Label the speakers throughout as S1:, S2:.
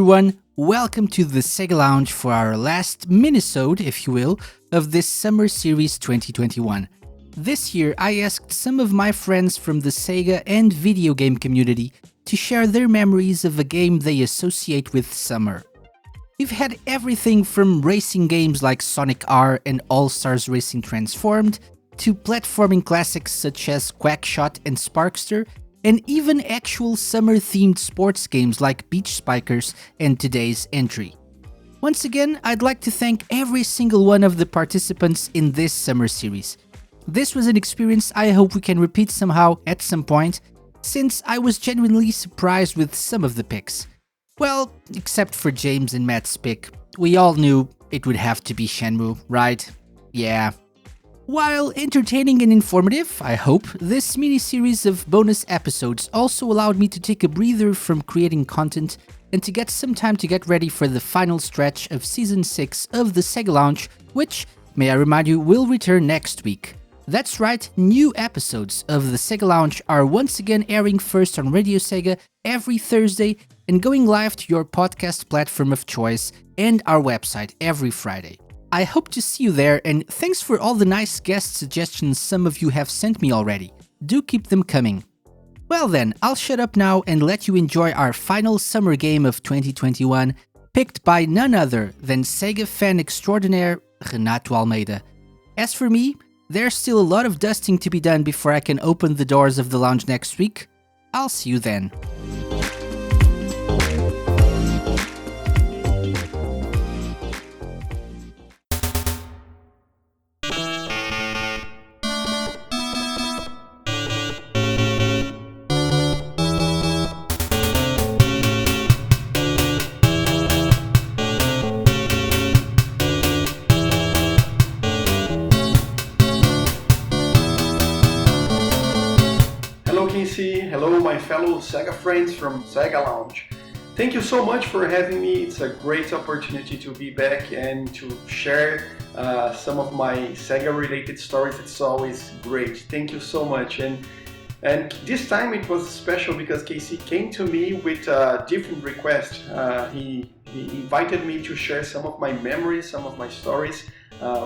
S1: everyone, welcome to the SEGA Lounge for our last minisode, if you will, of this Summer Series 2021. This year I asked some of my friends from the Sega and video game community to share their memories of a game they associate with summer. We've had everything from racing games like Sonic R and All-Stars Racing Transformed, to platforming classics such as Quackshot and Sparkster, and even actual summer-themed sports games like Beach Spikers and today's entry. Once again, I'd like to thank every single one of the participants in this summer series. This was an experience I hope we can repeat somehow at some point, since I was genuinely surprised with some of the picks. Well, except for James and Matt's pick. We all knew it would have to be Shenmue, right? Yeah. While entertaining and informative, I hope, this mini-series of bonus episodes also allowed me to take a breather from creating content and to get some time to get ready for the final stretch of Season 6 of the SEGA Lounge, which, may I remind you, will return next week. That's right, new episodes of the SEGA Lounge are once again airing first on Radio Sega every Thursday and going live to your podcast platform of choice and our website every Friday. I hope to see you there, and thanks for all the nice guest suggestions some of you have sent me already. Do keep them coming. Well then, I'll shut up now and let you enjoy our final summer game of 2021, picked by none other than Sega fan extraordinaire Renato Almeida. As for me, there's still a lot of dusting to be done before I can open the doors of the lounge next week. I'll see you then.
S2: Hello my fellow Sega friends from SEGA Lounge. Thank you so much for having me. It's a great opportunity to be back and to share some of my Sega related stories. It's always great. Thank you so much. And this time it was special because Casey came to me with a different request. He invited me to share some of my memories, some of my stories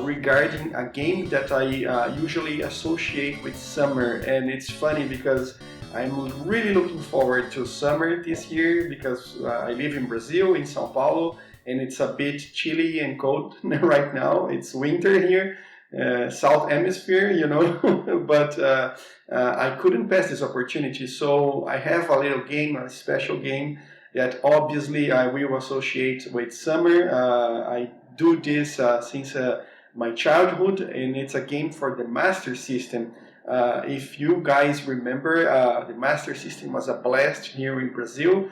S2: regarding a game that I usually associate with summer. And it's funny because I'm really looking forward to summer this year because I live in Brazil, in São Paulo, and it's a bit chilly and cold right now. It's winter here, South Hemisphere, you know, but I couldn't pass this opportunity. So I have a little game, a special game that obviously I will associate with summer. I do this since my childhood, and it's a game for the Master System. If you guys remember, the Master System was a blast here in Brazil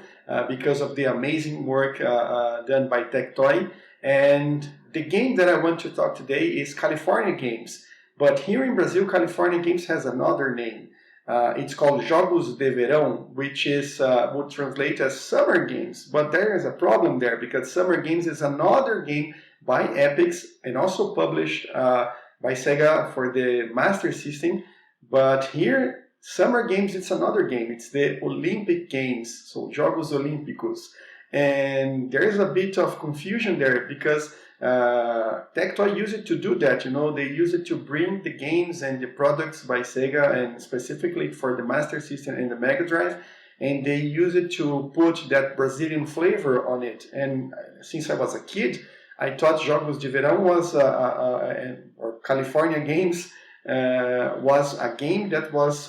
S2: because of the amazing work done by Tectoy. And the game that I want to talk today is California Games. But here in Brazil, California Games has another name. It's called Jogos de Verão, which is would translate as Summer Games. But there is a problem there because Summer Games is another game by Epix and also published by Sega for the Master System. But here, Summer Games, it's another game. It's the Olympic Games, so Jogos Olímpicos. And there is a bit of confusion there because Tectoy used it to do that. You know, they use it to bring the games and the products by Sega, and specifically for the Master System and the Mega Drive. And they use it to put that Brazilian flavor on it. And since I was a kid, I thought Jogos de Verão was, or California Games, was a game that was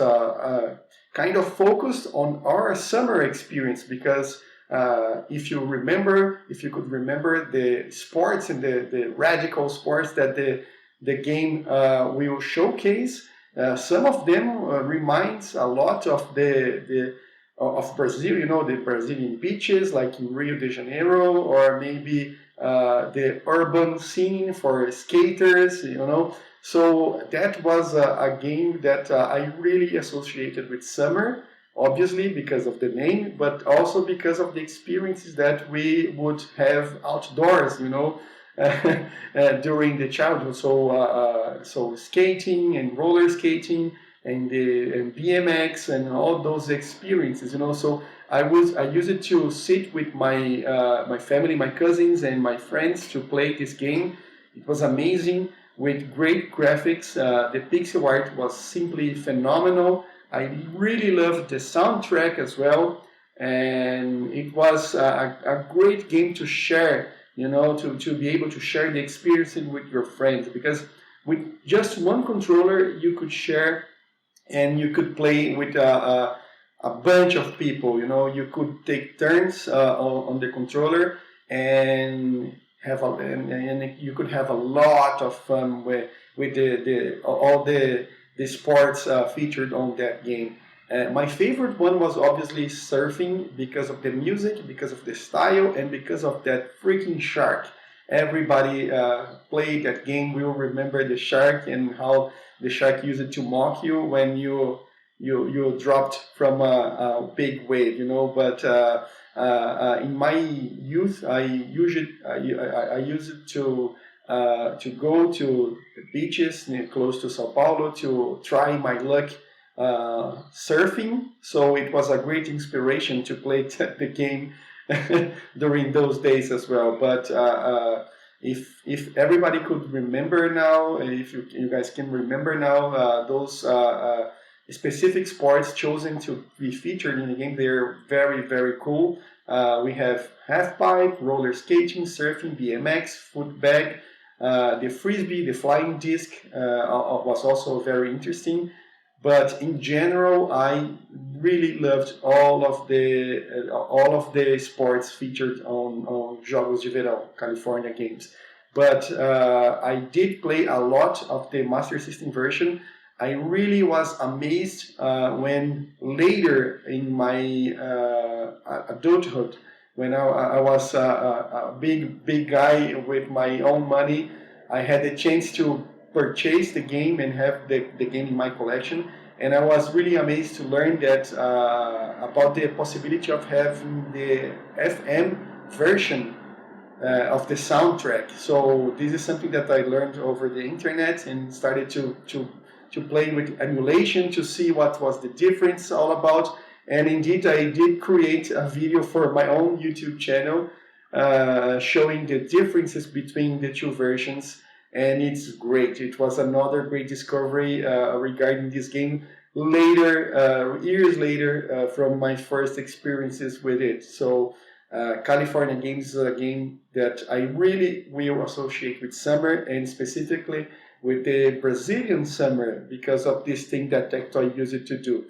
S2: kind of focused on our summer experience because if you could remember the sports and the radical sports that the game will showcase, some of them reminds a lot of of Brazil, you know, the Brazilian beaches like in Rio de Janeiro, or maybe the urban scene for skaters, you know. So that was a game that I really associated with summer, obviously because of the name, but also because of the experiences that we would have outdoors, you know, during the childhood. So skating and roller skating and BMX and all those experiences, So I used it to sit with my family, my cousins and my friends to play this game. It was amazing with great graphics. The pixel art was simply phenomenal. I really loved the soundtrack as well, and it was a great game to share. To be able to share the experience with your friends, because with just one controller you could share and you could play with a bunch of people. You could take turns on the controller and and you could have a lot of fun with all the sports featured on that game. My favorite one was obviously surfing, because of the music, because of the style, and because of that freaking shark. Everybody played that game will remember the shark and how the shark used it to mock you when you dropped from a big wave, But in my youth, I used it to go to the beaches close to Sao Paulo to try my luck surfing. So it was a great inspiration to play the game during those days as well. But if everybody could remember now, if you guys can remember now, those specific sports chosen to be featured in the game, they're very, very cool. We have half pipe, roller skating, surfing, BMX, foot bag, the frisbee, the flying disc was also very interesting. But in general, I really loved all of the sports featured on Jogos de Verão, California games. But I did play a lot of the Master System version. I really was amazed when later in my adulthood, when I was a big guy with my own money, I had the chance to purchase the game and have the game in my collection. And I was really amazed to learn that about the possibility of having the FM version of the soundtrack. So this is something that I learned over the internet and started to play with emulation to see what was the difference all about. And indeed, I did create a video for my own YouTube channel showing the differences between the two versions. And it's great. It was another great discovery regarding this game later, years later, from my first experiences with it. So California Games is a game that I really will associate with summer, and specifically with the Brazilian summer, because of this thing that Tectoy used it to do.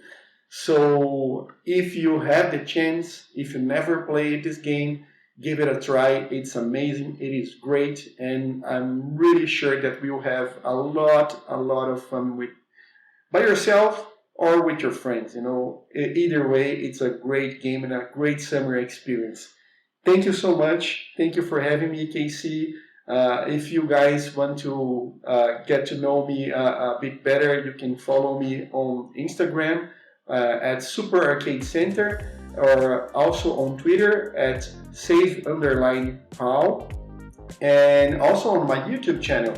S2: So if you have the chance, if you never played this game, give it a try. It's amazing. It is great. And I'm really sure that we will have a lot of fun by yourself or with your friends. Either way, it's a great game and a great summer experience. Thank you so much. Thank you for having me, KC. If you guys want to get to know me a bit better, you can follow me on Instagram at Super Arcade Center, or also on Twitter at save_PAL, and also on my YouTube channel.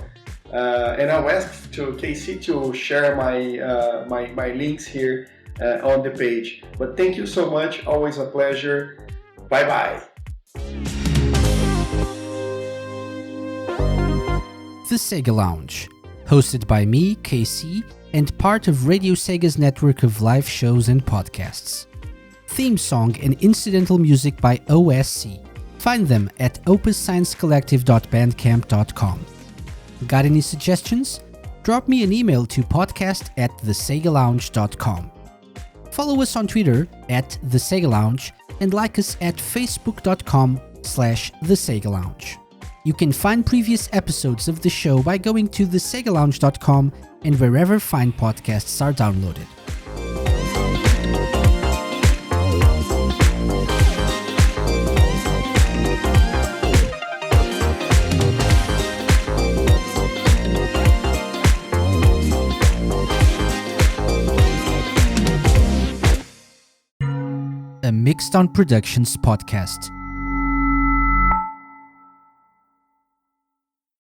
S2: And I'll ask to KC to share my links here on the page. But thank you so much. Always a pleasure. Bye bye.
S1: The SEGA Lounge, hosted by me, KC, and part of Radio Sega's network of live shows and podcasts. Theme song and incidental music by OSC. Find them at opussciencecollective.bandcamp.com. Got any suggestions? Drop me an email to podcast@thesegalounge.com. Follow us on Twitter @thesegalounge and like us at facebook.com/thesegalounge. You can find previous episodes of the show by going to thesegalounge.com and wherever fine podcasts are downloaded. A Mixed On Productions podcast.